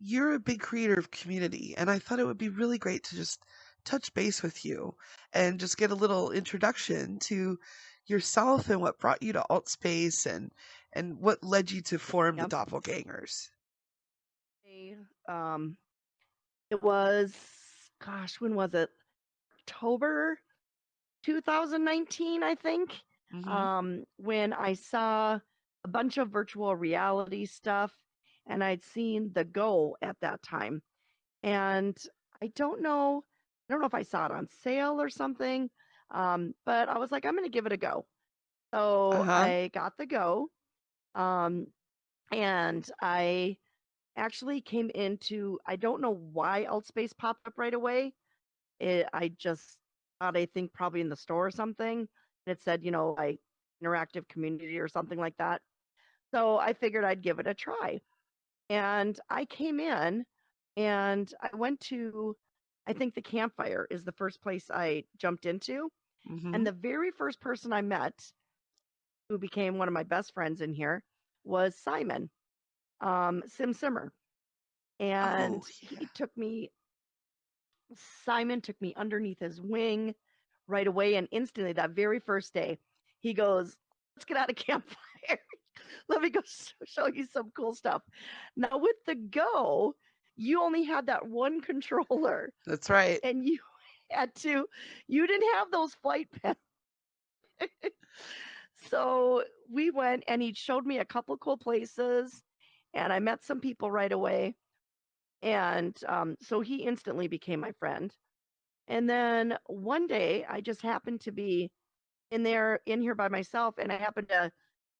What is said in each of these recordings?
you're a big creator of community, and I thought it would be really great to just touch base with you and just get a little introduction to yourself and what brought you to Altspace and what led you to form the Yep. Doppelgängers. They, Um, it was, gosh, when was it? October 2019, I think. Mhm. When I saw a bunch of virtual reality stuff, and I'd seen The Go at that time. And I don't know, I don't know if I saw it on sale or something. But I was like, I'm going to give it a go. So Uh-huh. I got The Go. Um, and I actually came into, I don't know why Altspace popped up right away. I just thought, I think probably in the store or something. And it said, like interactive community or something like that. So I figured I'd give it a try. And I came in and I went to, I think the campfire is the first place I jumped into. And Mhm. the very first person I met, who became one of my best friends in here, was Simon, Simsimer. And Oh, yeah. Simon took me underneath his wing right away. And instantly, that very first day, he goes, let's get out of campfire. Let me go show you some cool stuff. Now, with the Go, you only had that one controller That's right. and you didn't have those flight pens. So we went and he showed me a couple cool places and I met some people right away. And so he instantly became my friend. And then one day I just happened to be in here by myself and I happened to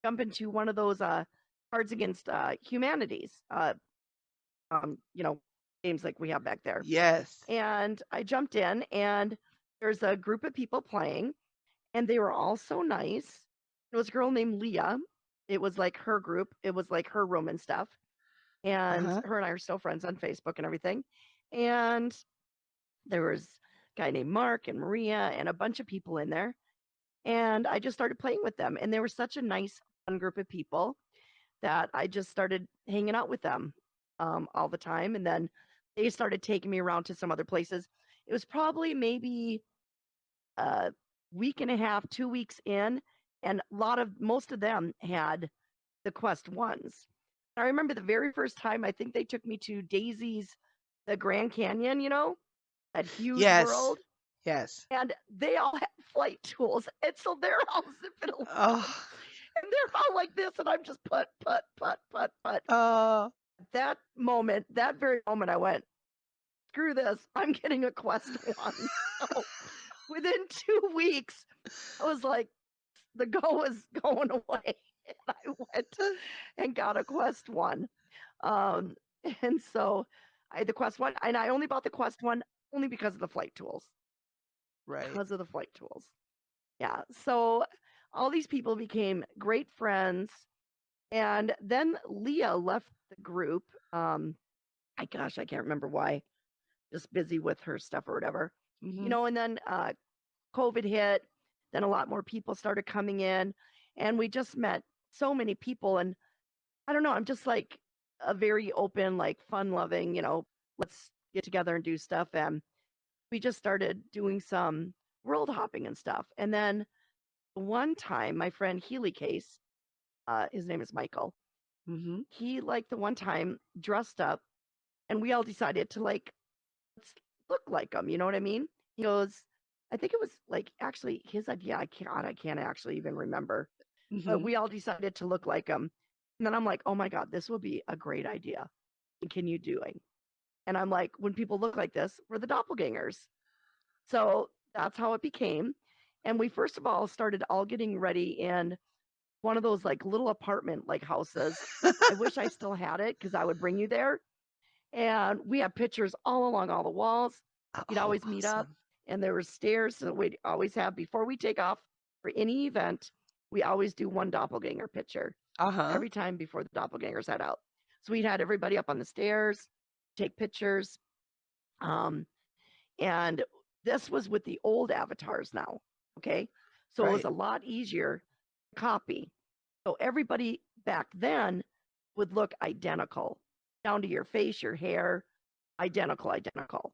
jump into one of those Cards Against Humanities, you know, games like we have back there. Yes. And I jumped in and there's a group of people playing and they were all so nice. There was a girl named Leah. It was like her group. It was like her room and stuff. And Uh-huh. her and I are still friends on Facebook and everything. And there was a guy named Mark and Maria and a bunch of people in there. And I just started playing with them. And they were such a nice, fun group of people that I just started hanging out with them all the time. And then they started taking me around to some other places. It was probably maybe a week and a half, 2 weeks in, and most of them had the Quest ones. I remember the very first time I think they took me to Daisy's, the Grand Canyon, that huge Yes. world, Yes. and they all had flight tools, and so they're all zipping along, Oh. and they're all like this, and I'm just put, put, put, put, put. Oh. That very moment, I went, screw this, I'm getting a Quest one. So within 2 weeks, I was like, the Go is going away. And I went and got a Quest one. Um, and so I had the Quest one, and I only bought the Quest one only because of the flight tools. Right. Because of the flight tools. Yeah. So all these people became great friends. And then Leah left the group. I can't remember why. Just busy with her stuff or whatever. Mhm. And then COVID hit. Then a lot more people started coming in, and we just met so many people. And I don't know, I'm just like a very open, like fun loving, let's get together and do stuff. And we just started doing some world hopping and stuff. And then one time, my friend Healy Case, his name is Michael, Mhm. he like the one time dressed up and we all decided to like, let's look like him. You know what I mean? He goes, I think it was like actually his idea. I can't actually even remember, but Mhm. we all decided to look like him. And then I'm like, oh my God, this would be a great idea. What can you doing? And I'm like, when people look like this, we're the doppelgangers. So that's how it became. And we first of all started all getting ready in one of those like little apartment like houses. I wish I still had it because I would bring you there. And we had pictures all along all the walls. We'd Oh, always meet up, awesome. and there were stairs that we'd always have before we take off for any event. We always do one doppelganger picture Uh-huh. every time before the doppelgangers head out. So we'd had everybody up on the stairs, take pictures. Um, and this was with the old avatars now. Okay. So it was Right. a lot easier to copy. So everybody back then would look identical. down to your face, your hair, identical.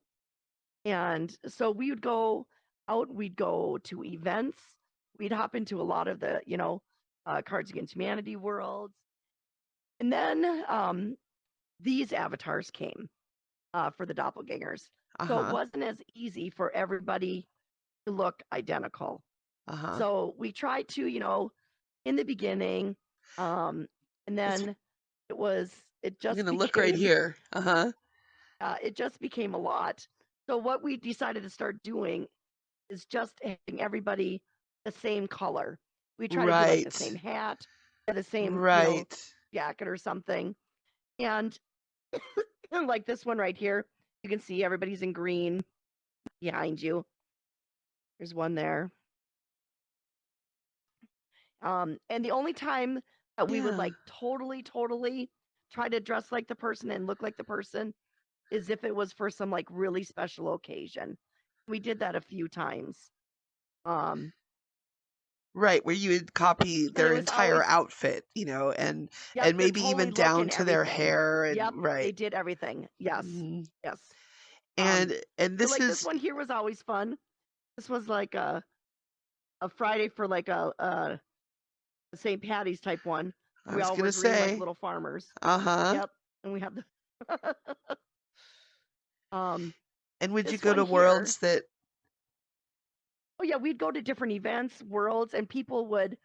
And so we would go out, we'd go to events, we'd hop into a lot of the, Cards Against Humanity worlds. And then these avatars came for the doppelgangers. So it wasn't as easy for everybody to look identical. So we tried to, in the beginning, and then it just I'm gonna look right here. it just became a lot. So what we decided to start doing is just having everybody the same color. We try to do like the same hat, the same, jacket or something. And like this one right here, you can see everybody's in green behind you. There's one there. And the only time that we would like totally try to dress like the person and look like the person is if it was for some like really special occasion. We did that a few times. Right, where you would copy their entire outfit, and maybe totally even down to their everything. hair, and Yep, they did everything. Yes, yes. And this like is this one here was always fun. This was like a Friday for like a St. Patty's type one. We all were green like little farmers. Yep, and we have the. And would you go to worlds that? Oh yeah, we'd go to different events, worlds, and people would,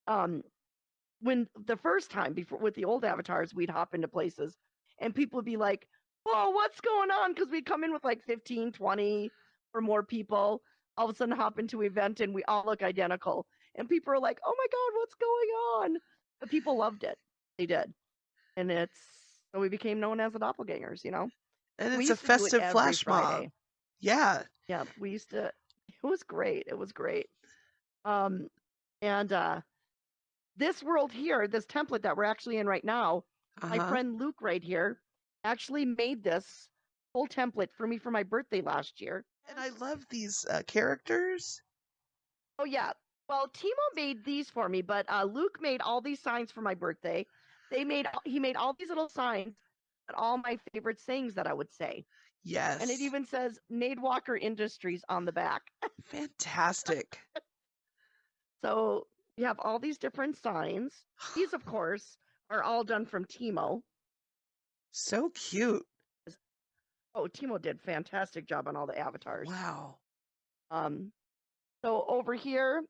when the first time before with the old avatars, we'd hop into places, and people would be like, "Oh, what's going on?" Because we'd come in with like 15, 20 or more people. All of a sudden, hop into an event, and we all look identical, and people are like, "Oh my god, what's going on?" But people loved it. They did, and so we became known as the doppelgangers. And it's a festive flash mob. Yeah. Yeah, we used to. It was great. It was great. And this world here, this template that we're actually in right now, my friend Luke right here actually made this whole template for me for my birthday last year. And I love these characters. Oh yeah. Well, Timo made these for me, but Luke made all these signs for my birthday. He made all these little signs, but all my favorite sayings that I would say. Yes. And it even says Nade Walker Industries on the back. Fantastic. So you have all these different signs. These, of course, are all done from Timo. So cute. Oh, Timo did a fantastic job on all the avatars. Wow. So over here,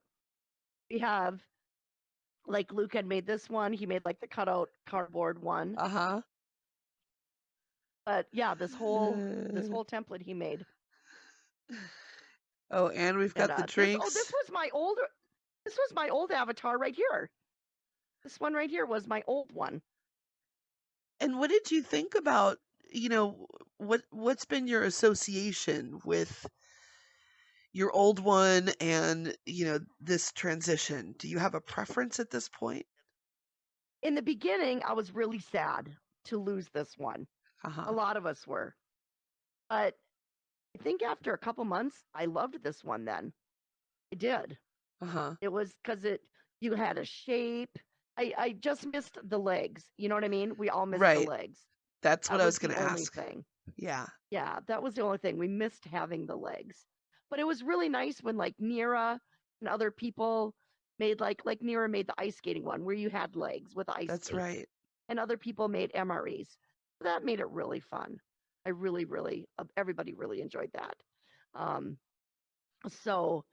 we have, like Luke had made this one. He made like the cutout cardboard one. But yeah, this whole template he made. Oh, and we've got the drinks. This was my old avatar right here. This one right here was my old one. And what did you think about, what's been your association with your old one and, this transition? Do you have a preference at this point? In the beginning, I was really sad to lose this one. A lot of us were. But I think after a couple months, I loved this one then. I did. It was because you had a shape. I just missed the legs. You know what I mean? We all missed the legs. That's what I was going to ask. Thing. Yeah. Yeah, that was the only thing. We missed having the legs. But it was really nice when like Nira and other people made like Nira made the ice skating one where you had legs with ice That's skates. right. And other people made MREs. That made it really fun. I really, everybody really enjoyed that. So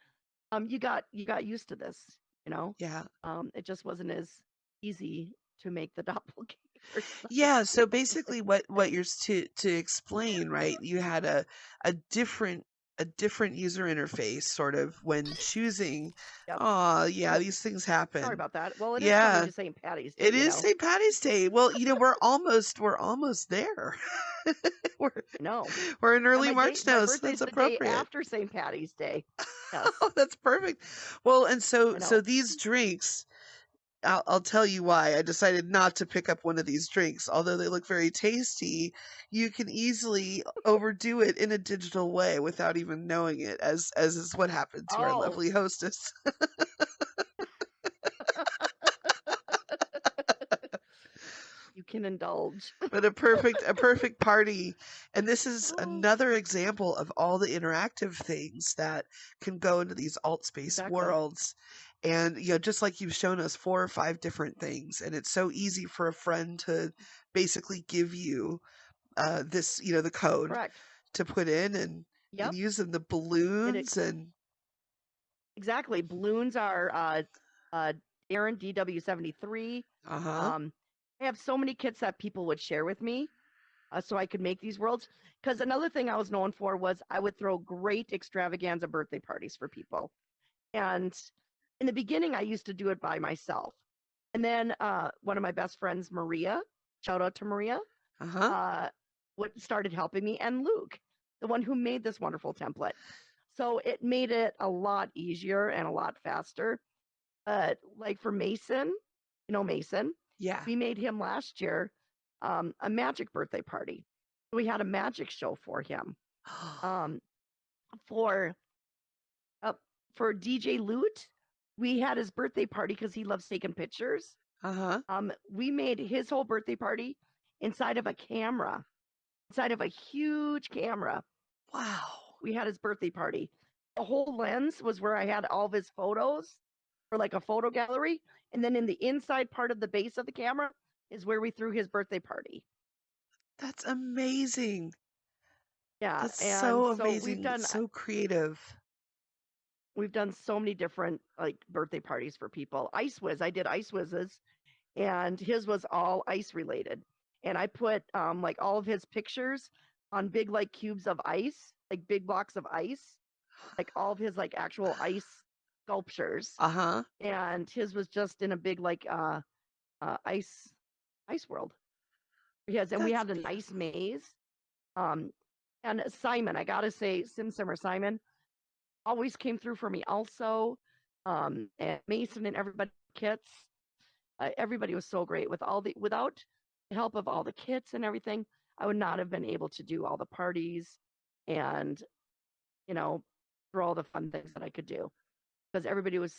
you got used to this, Yeah. It just wasn't as easy to make the doppelganger. Yeah, so basically what you're to explain, right? You had a different user interface sort of when choosing. Oh, yeah, these things happen. Sorry about that. Well, it is coming to St. Patty's Day. It is St. Patty's Day. Well, we're almost there. We're in early March now, so that's appropriate. The day after St. Patty's Day. Yes. Oh, that's perfect. Well, and so these drinks, I'll tell you why I decided not to pick up one of these drinks. Although they look very tasty, you can easily overdo it in a digital way without even knowing it, as is what happened to our lovely hostess. You can indulge. But a perfect party. And this is Oh, another example of all the interactive things that can go into these alt space exactly. worlds. And just like you've shown us 4 or 5 different things, and it's so easy for a friend to basically give you this, the code Correct. to put in and Yep. use them, the It balloons and exactly. Balloons are uh Aaron DW73. uh-huh. Um, I have so many kits that people would share with me, so I could make these worlds. Because another thing I was known for was I would throw great extravaganza birthday parties for people. And in the beginning, I used to do it by myself. And then one of my best friends, Maria, shout out to Maria, Uh-huh. uh, what started helping me, and Luke, the one who made this wonderful template. So it made it a lot easier and a lot faster. Like for Mason, Mason, Yeah. we made him last year a magic birthday party. We had a magic show for him. Um, for uh, for DJ Loot, we had his birthday party because he loves taking pictures. Uh-huh. We made his whole birthday party inside of a camera, inside of a huge camera. Wow. We had his birthday party. The whole lens was where I had all of his photos for like a photo gallery. And then in the inside part of the base of the camera is where we threw his birthday party. That's amazing. Yeah. That's And so so amazing. It's so creative. we've done so many different like birthday parties for people. Icewiz, I did Icewiz's, and his was all ice related. And I put like all of his pictures on big like cubes of ice, like big blocks of ice, like all of his like actual ice sculptures. Uh-huh. And his was just in a big like ice world. Yes, and we That's had a nice beautiful. maze. Um, and Simon, I gotta say, Simsimer Simon always came through for me also. And Mason and everybody kits. Everybody was so great without the help of all the kits and everything. I would not have been able to do all the parties and you know for all the fun things that I could do because everybody was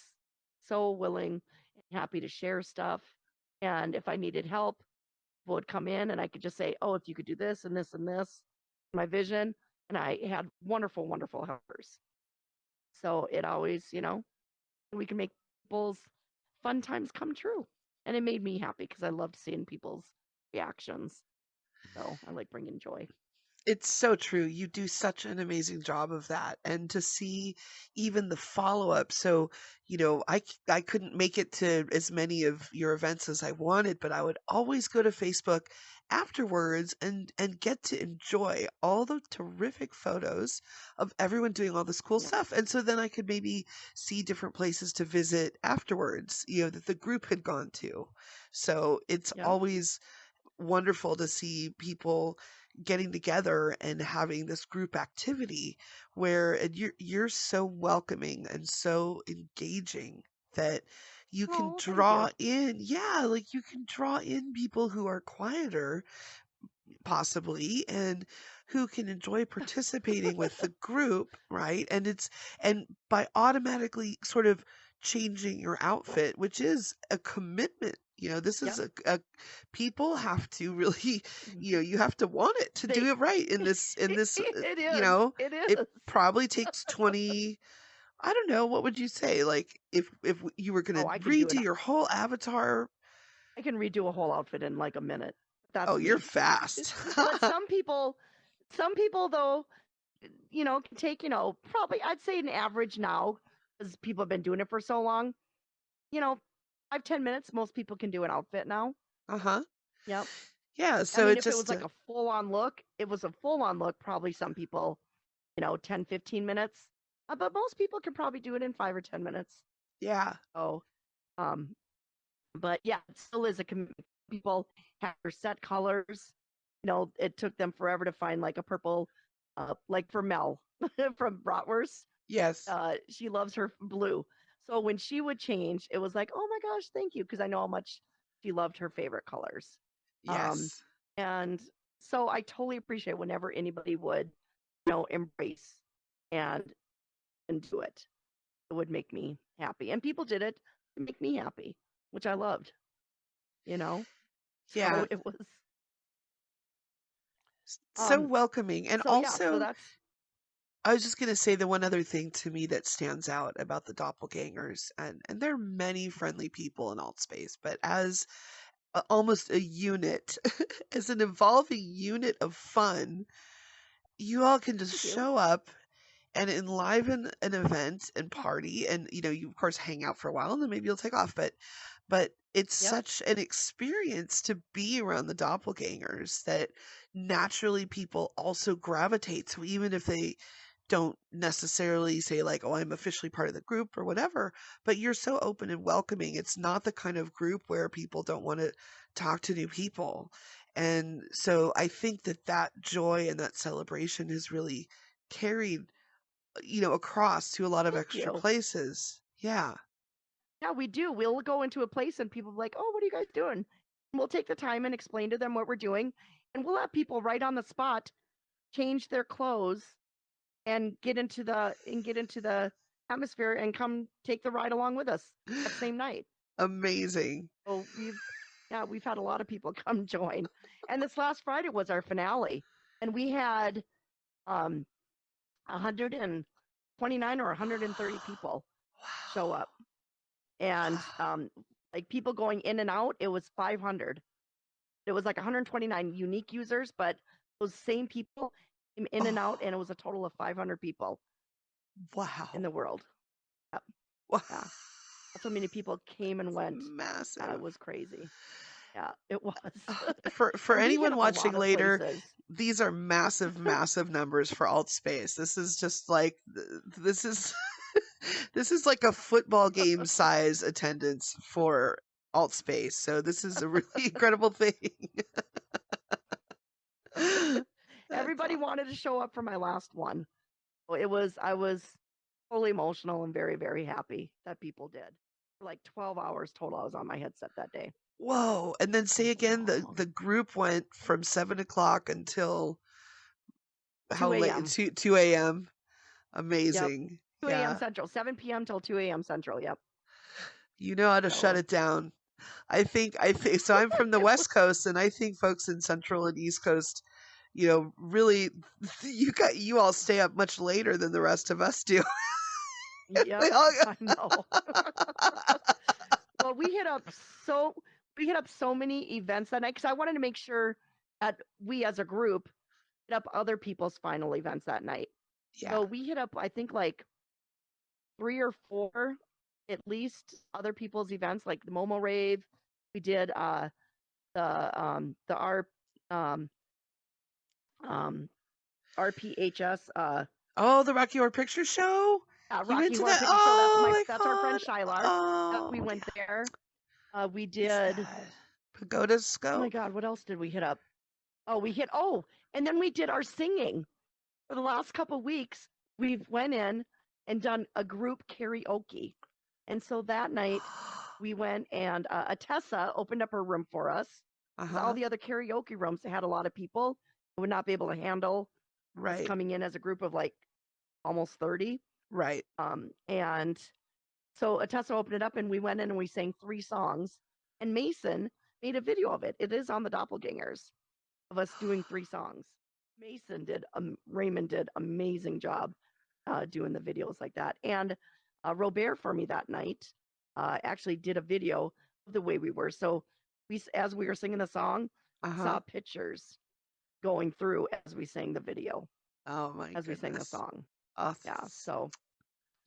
so willing and happy to share stuff. And if I needed help, people would come in and I could just say, "Oh, if you could do this and this and this," my vision. And I had wonderful, wonderful helpers. So it always, we can make people's fun times come true. And it made me happy because I loved seeing people's reactions. So I like bringing joy. It's so true. You do such an amazing job of that. And to see even the follow-up. So, I couldn't make it to as many of your events as I wanted, but I would always go to Facebook afterwards and get to enjoy all the terrific photos of everyone doing all this cool Yep. stuff. And so then I could maybe see different places to visit afterwards, that the group had gone to. So it's Yep. always wonderful to see people getting together and having this group activity where you're so welcoming and so engaging that you can Oh, thank draw you. in, yeah, like you can draw in people who are quieter possibly and who can enjoy participating with the group, right? And by automatically sort of changing your outfit, which is a commitment. This is Yep. a people have to really, Mhm. you have to want it to do They it right in this, it you is. know, It it is. probably takes 20. I don't know, what would you say? Like if you were going Oh, to I can do it. redo your whole avatar. I can redo a whole outfit in like a minute. Oh, That's you're me. fast. But some people though, can take, probably I'd say an average now, because people have been doing it for so long, you know, 5-10 minutes, most people can do an outfit now. Uh-huh. Yep. Yeah, I so mean, it if it was just like a full on look, it was a full on look, probably some people, 10-15 minutes. But most people can probably do it in 5 or 10 minutes. yeah. So, um, but yeah, it still is a commitment. People have their set colors. It took them forever to find like a purple, like for Mel from Bratwurst. Yes. She loves her blue. So when she would change, it was like, oh my gosh, thank you, because I know how much she loved her favorite colors. Um, Yes. and so I totally appreciate whenever anybody would, embrace and and do it. It would make me happy, and people did it to make me happy, which I loved. You know. Yeah. So it was So um welcoming. And so yeah, so also, that's I was just going to say the one other thing to me that stands out about the doppelgangers, and there are many friendly people in Altspace, but as almost a unit, as an evolving unit of fun, you all can just thank you. show up and enliven an event and party, and you of course hang out for a while and then maybe you'll take off, but it's Yep. such an experience to be around the doppelgangers that naturally people also gravitate to, even if they don't necessarily say like, oh, I'm officially part of the group or whatever, but you're so open and welcoming. It's not the kind of group where people don't want to talk to new people. And so I think that joy and that celebration has really carried, across to a lot of Thank extra you. places. Yeah. Yeah, we do. We'll go into a place and people will be like, "Oh, what are you guys doing?" And we'll take the time and explain to them what we're doing, and we'll have people right on the spot change their clothes and get into the atmosphere and come take the ride along with us that same night. Amazing. So we've had a lot of people come join. And this last Friday was our finale. And we had 129 or 130 people show Wow. up. And Wow. like people going in and out, it was 500. It was like 129 unique users, but those same people came in and out, Oh, and it was a total of 500 people in wow. the world. Yep. Wow. Yeah. That's how many people came and That's went. Yeah, it massive. was crazy. Yeah, it was. For And we hit anyone up a watching lot of later, places. these are massive, massive numbers for Altspace. This is just like this is this is like a football game size attendance for Altspace. So this is a really incredible thing. That's Everybody all. wanted to show up for my last one. I was totally emotional and very, very happy that people did. For like 12 hours total, I was on my headset that day. Whoa. And then say again, the Oh, the group went from 7 o'clock until how 2 late? a.m. 2 a.m. Yep. Amazing. 2 a.m. Yeah. Central, 7 p.m. till 2 a.m. Central. Yep. You know how to shut So it down. I think so. I'm from the it West was, Coast, and I think folks in Central and East Coast, really, you all stay up much later than the rest of us do. yep, We all I know. Well, so we hit up so many events that night because I wanted to make sure that we as a group hit up other people's final events that night. yeah. So we hit up, I think, like 3 or 4 at least other people's events, like the Momo Rave. We did the um um RPHS Oh, the Rocky Horror Picture Show. You went Rocky to Horror that? Picture Show. Oh my That's our friend God. Shilar. We Oh went yeah. there. We What's did. that? Pagoda Oh my Scope. God, what else did we hit up? And then we did our singing for the last couple weeks. We've went in and done a group karaoke, and so that night we went and Atessa opened up her room for us Uh because all huh. the other karaoke rooms they had a lot of people who would not be able to handle us Right. coming in as a group of like almost 30. Right. And so Atessa opened it up and we went in and we sang 3 songs. And Mason made a video of it. It is on the Doppelgangers of us doing 3 songs. Raymond did amazing job doing the videos like that. And Robert for me that night actually did a video of the way we were. So as we were singing the song, Uh we huh. saw pictures going through as we sang the video, Oh my as we sang the goodness. song. Oh, Yeah. So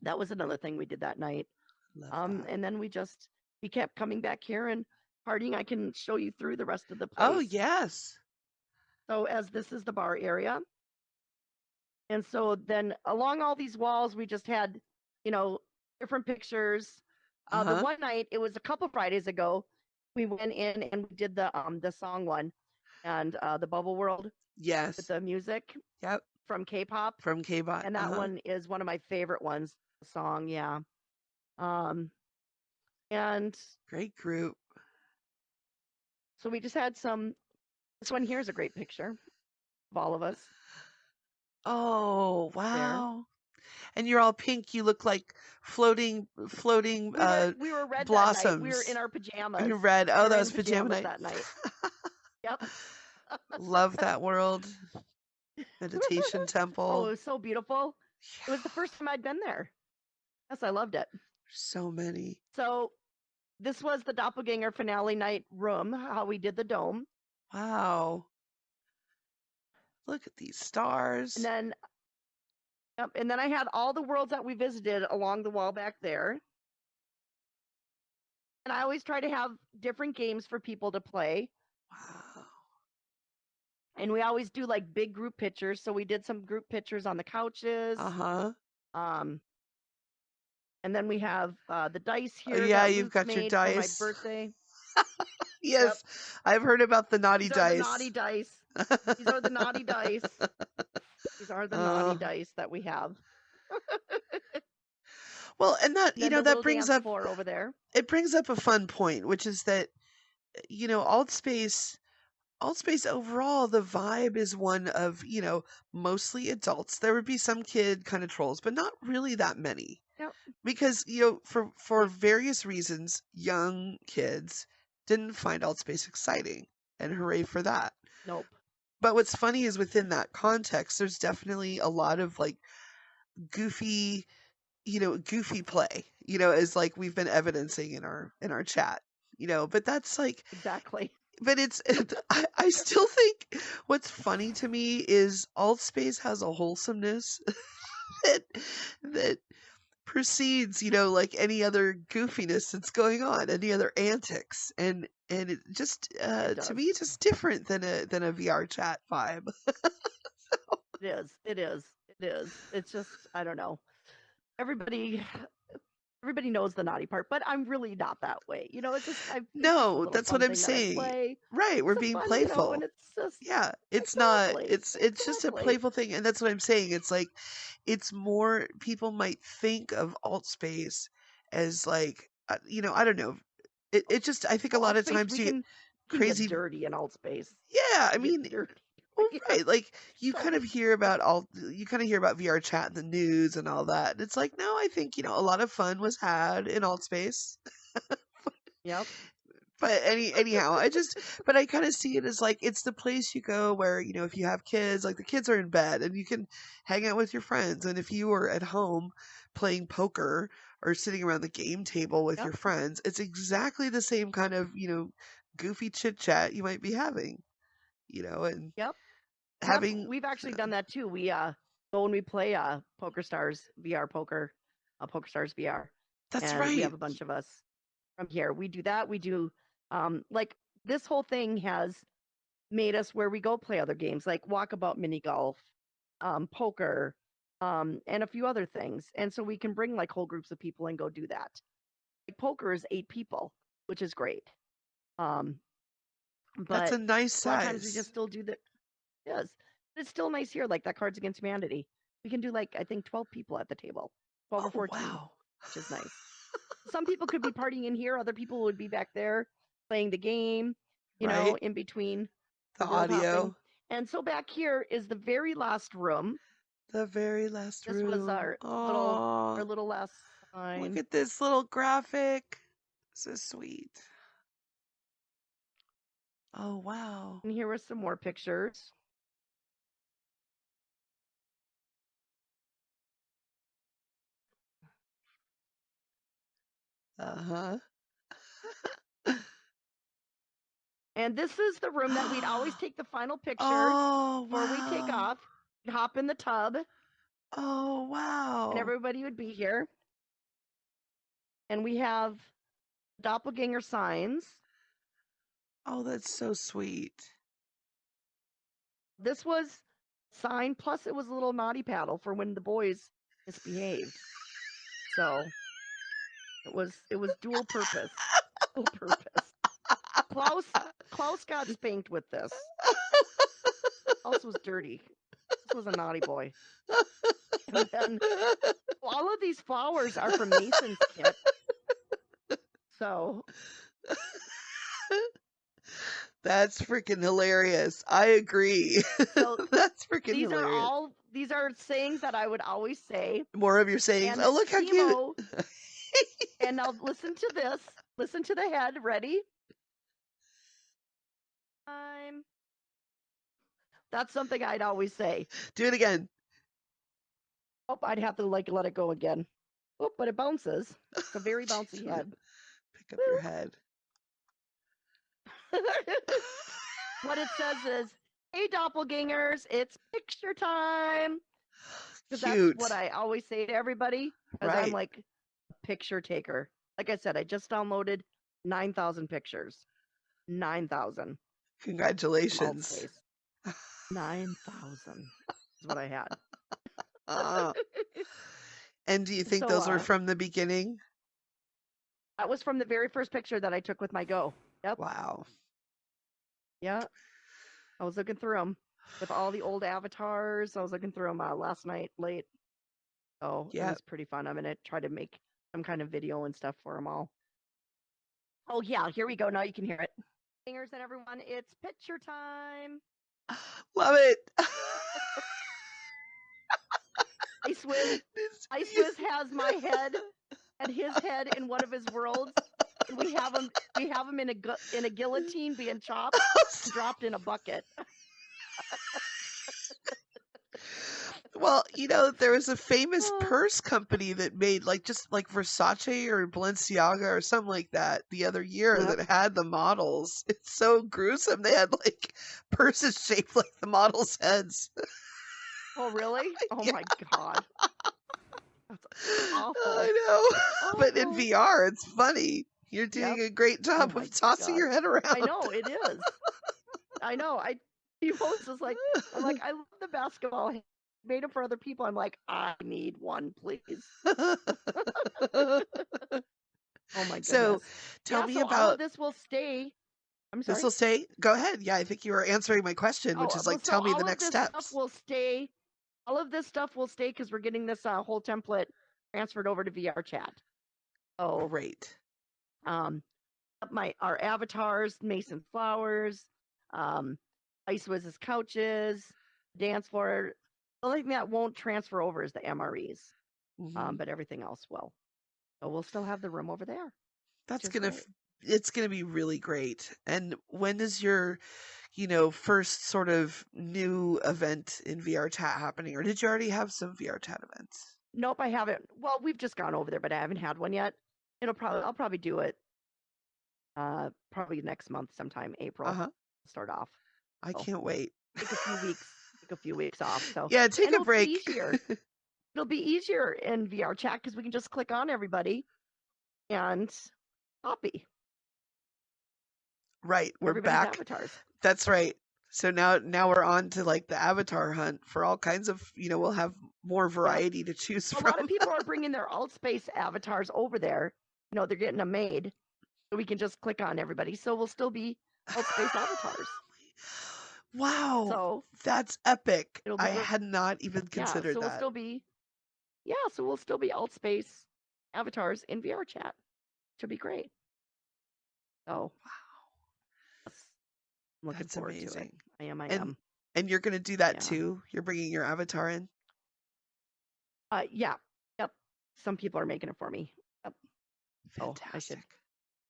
that was another thing we did that night. love that. And then we kept coming back here and partying. I can show you through the rest of the Oh place. yes. So as this is the bar area, and so then along all these walls, we just had, you know, different pictures. Uh The huh. one night, it was a couple Fridays ago, we went in and we did the song one, and the Bubble World with Yes. the music Yep. from K-pop, From K-Bot. and Uh that huh. one is one of my favorite ones. The song, yeah. Um, and Great group. so we just had some. This one here is a great picture of all of us Oh there. wow. And you're all pink. You look like floating We were red that night. We were in blossoms. our pajamas. Red. We Oh, were that in was pajama pajamas night. that night. Yep. Love that world. Meditation Oh, it temple. was so beautiful. It was the Yeah, first time I'd been there. Yes, I loved it. so many. So this was the doppelganger finale night room, how we did the dome. Wow. Look at these And stars. then and then I had all the worlds that we visited along the wall back there. And I always try to have different games for people to play. Wow. And we always do like big group pictures. So we did some group pictures on the couches. Uh-huh. Um, and then we have the dice here Yeah, that you've Luke got your made for my dice. birthday. Yes, Yep. I've heard about the naughty These are the dice. naughty dice. These are the naughty dice. These are the naughty dice that we have. Well, and that, And then the that little brings dance up, floor over there. it brings up a fun point, which is that, Altspace overall, the vibe is one of, mostly adults. There would be some kid kind of trolls, but not really that many. Yep. Because, for various reasons, young kids didn't find Altspace exciting. And hooray for that. Nope. But what's funny is within that context, there's definitely a lot of like goofy, goofy play, as like we've been evidencing in our chat, but that's like, Exactly. but I still think what's funny to me is Altspace has a wholesomeness that that precedes, like any other goofiness that's going on, any other antics, and it just to me it's just different than a VRChat vibe. It is. It is. It is. It's just, I don't know. Everybody knows the naughty part, but I'm really not that way. It's just No, that's what I'm saying. Right, we're being fun, playful. and it's just Yeah, it's exactly, not. It's just a playful thing, and that's what I'm saying. It's like, it's more, people might think of Altspace as like, I don't know. It just, I think a lot of times you get crazy. Get dirty in Altspace. Yeah, I mean, dirty. well, right, like you kind of hear about VRChat in the news and all that. And it's like, no, I think, a lot of fun was had in Altspace. Yep. But anyhow, but I kind of see it as like, it's the place you go where, if you have kids, like the kids are in bed and you can hang out with your friends. And if you are at home playing poker or sitting around the game table with your friends, it's exactly the same kind of, goofy chit chat you might be having, and having. We've actually done that too. We go when we play Poker Stars VR poker, Poker Stars VR. That's and right. We have a bunch of us from here. We do that. We do like this whole thing has made us where we go play other games like walkabout mini golf, poker, and a few other things. And so we can bring like whole groups of people and go do that. Like poker is 8 people, which is great. But that's a nice size. A lot of times we just still do that. Yes, it's still nice here. Like that Cards Against Humanity, we can do like I think 12 people at the table, 12 or 14, wow. which is nice. Some people could be partying in here. Other people would be back there playing the game, in between the audio. Hopping. And so back here is the very last room. The very last room. This was our little last sign. Look at this little graphic. So sweet. Oh, wow. And here were some more pictures. Uh-huh. And this is the room that we'd always take the final picture before we take off. We'd hop in the tub. Oh, wow. And everybody would be here. And we have doppelganger signs. Oh, that's so sweet. This was sign, plus it was a little naughty paddle for when the boys misbehaved. So it was dual purpose. Dual purpose. Klaus got spanked with this. Klaus was dirty. This was a naughty boy. And then all of these flowers are from Mason's kit. So That's freaking hilarious. I agree. So That's freaking hilarious. these are sayings that I would always say. More of your sayings. And Oh, look how cute. Timo, and now listen to this. Listen to the head. Ready? That's something I'd always say. Do it again. Oh, I'd have to like let it go again. Oh, but it bounces. It's a very bouncy head. Pick up your head. What it says is, "Hey doppelgangers, it's picture time." Because that's Cute. what I always say to everybody. Because I'm Right. like a picture taker. Like I said, I just downloaded 9,000 pictures. 9,000. Congratulations. 9,000 is what I had. And do you think So, those were from the beginning? That was from the very first picture that I took with my Go. Yep. Wow. Yeah. I was looking through them with all the old avatars. I was looking through them last night late. Oh, it was pretty fun. I'm going to try to make some kind of video and stuff for them all. Oh, yeah. Here we go. Now you can hear it. Singers and everyone, it's picture time. Love it. Icewiz has my head and his head in one of his worlds, and we have him in a guillotine being chopped, dropped in a bucket. Well, there was a famous purse company that made just like Versace or Balenciaga or something like that the other year that had the models. It's so gruesome. They had like purses shaped like the models' heads. Oh, really? Oh, my God. That's awful. I know. But in VR, it's funny. You're doing a great job of tossing your head around. I know, it is. I know. Timo's just like, I'm like, I love the basketball made it for other people. I'm like, I need one, please. Oh my goodness. So tell me about all of this will stay. I'm sorry. This will stay. Go ahead. Yeah, I think you were answering my question, which is like, tell me the next steps. Stuff will stay. All of this stuff will stay because we're getting this whole template transferred over to VRChat. Oh, great. Our avatars, Mason Flowers, Icewiz's couches, dance floor. The only thing that won't transfer over is the MREs, but everything else will. So we'll still have the room over there. It's gonna be really great. And when is your, first sort of new event in VRChat happening, or did you already have some VRChat events? Nope, I haven't. Well, we've just gone over there, but I haven't had one yet. I'll probably do it. Probably next month, sometime April. Start off. I can't wait. Take a few weeks off. So yeah, take a break. It'll be easier in VRChat because we can just click on everybody and copy. Right, we're back. Avatars. That's right. So now we're on to like the avatar hunt for all kinds of, we'll have more variety to choose from. A lot of people are bringing their AltspaceVR avatars over there. They're getting them made. So we can just click on everybody. So we'll still be AltspaceVR avatars. Wow. So that's epic. I had not even considered so that. We'll still be AltspaceVR avatars in VRChat. Should be great. Oh, wow. I'm looking forward to it. I am. And you're going to do that too? You're bringing your avatar in? Yeah. Yep. Some people are making it for me. Yep. Fantastic. I should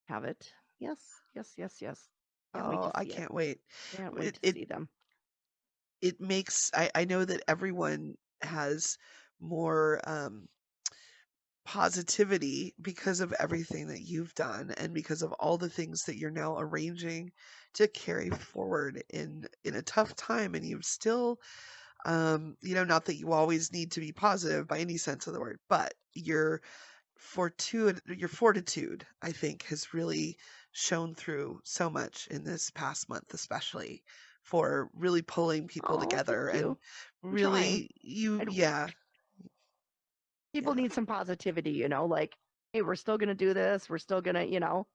have it. Yes. I can't wait. Can't wait to see them. It makes, I know that everyone has more positivity because of everything that you've done and because of all the things that you're now arranging to carry forward in a tough time. And you've still, not that you always need to be positive by any sense of the word, but your fortitude, I think, has really shown through so much in this past month, especially for really pulling people together and really people need some positivity, like, hey, we're still going to do this. We're still going to,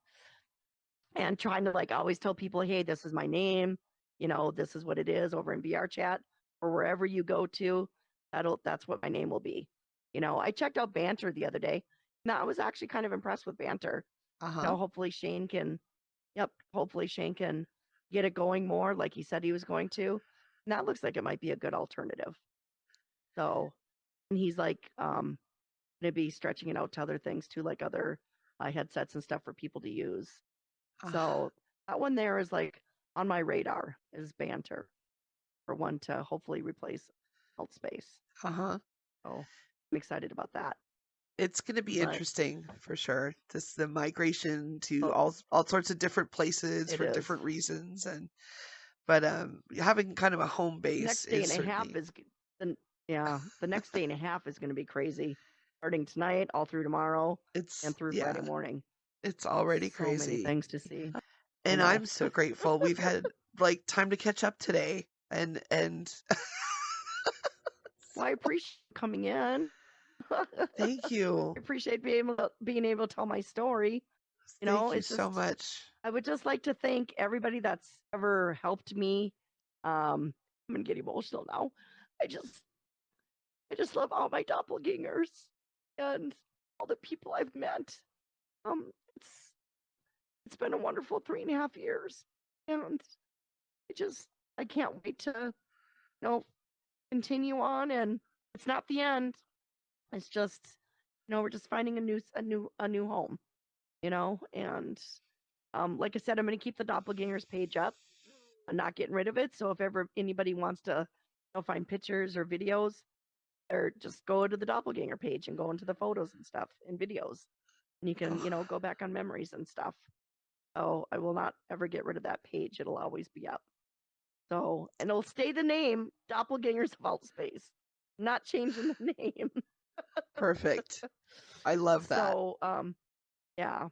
and trying to like always tell people, hey, this is my name. This is what it is over in VRChat or wherever you go to. That's what my name will be. I checked out Banter the other day. Now I was actually kind of impressed with Banter. Hopefully Shane can get it going more like he said he was going to. And that looks like it might be a good alternative. So, and he's like going to be stretching it out to other things too, like other headsets and stuff for people to use. So that one there is like on my radar is Banter for one to hopefully replace Altspace. Uh-huh. So I'm excited about that. It's going to be But interesting for sure. Just the migration to oh, all sorts of different places it for is. different reasons, but having kind of a home base Next day is and a half certainly is the next day and a half is going to be crazy. Starting tonight, all through tomorrow, and through Friday morning. it's already So many crazy. things to see. I And know. I'm so grateful. We've had like time to catch up today and Well, I appreciate coming in. thank you. I appreciate being able to tell my story. You know, Thank you it's so just much. I would just like to thank everybody that's ever helped me. I'm gonna get emotional now. I just love all my doppelgangers and all the people I've met. Um, it's it's been a wonderful 3.5 years, and I can't wait to continue on. And it's not the end. It's just we're just finding a new home. And like I said, I'm gonna keep the doppelgangers page up. I'm not getting rid of it. So if ever anybody wants to find pictures or videos, or just go to the doppelganger page and go into the photos and stuff and videos, and you can go back on memories and stuff. So I will not ever get rid of that page. It'll always be up. So, and it'll stay the name Doppelgangers of Altspace, not changing the name. Perfect. I love that. So yeah.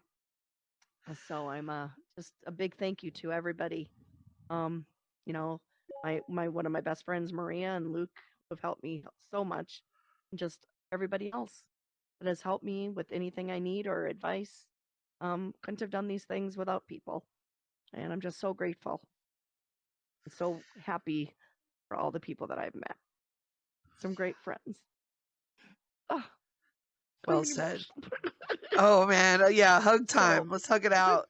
So I'm just a big thank you to everybody. You know, my one of my best friends, Maria and Luke, have helped me so much, and just everybody else that has helped me with anything I need or advice. Couldn't have done these things without people, and I'm just so grateful and so happy for all the people that I've met. Some great friends. Oh, Well said. Oh man, yeah, hug time. Let's hug it out.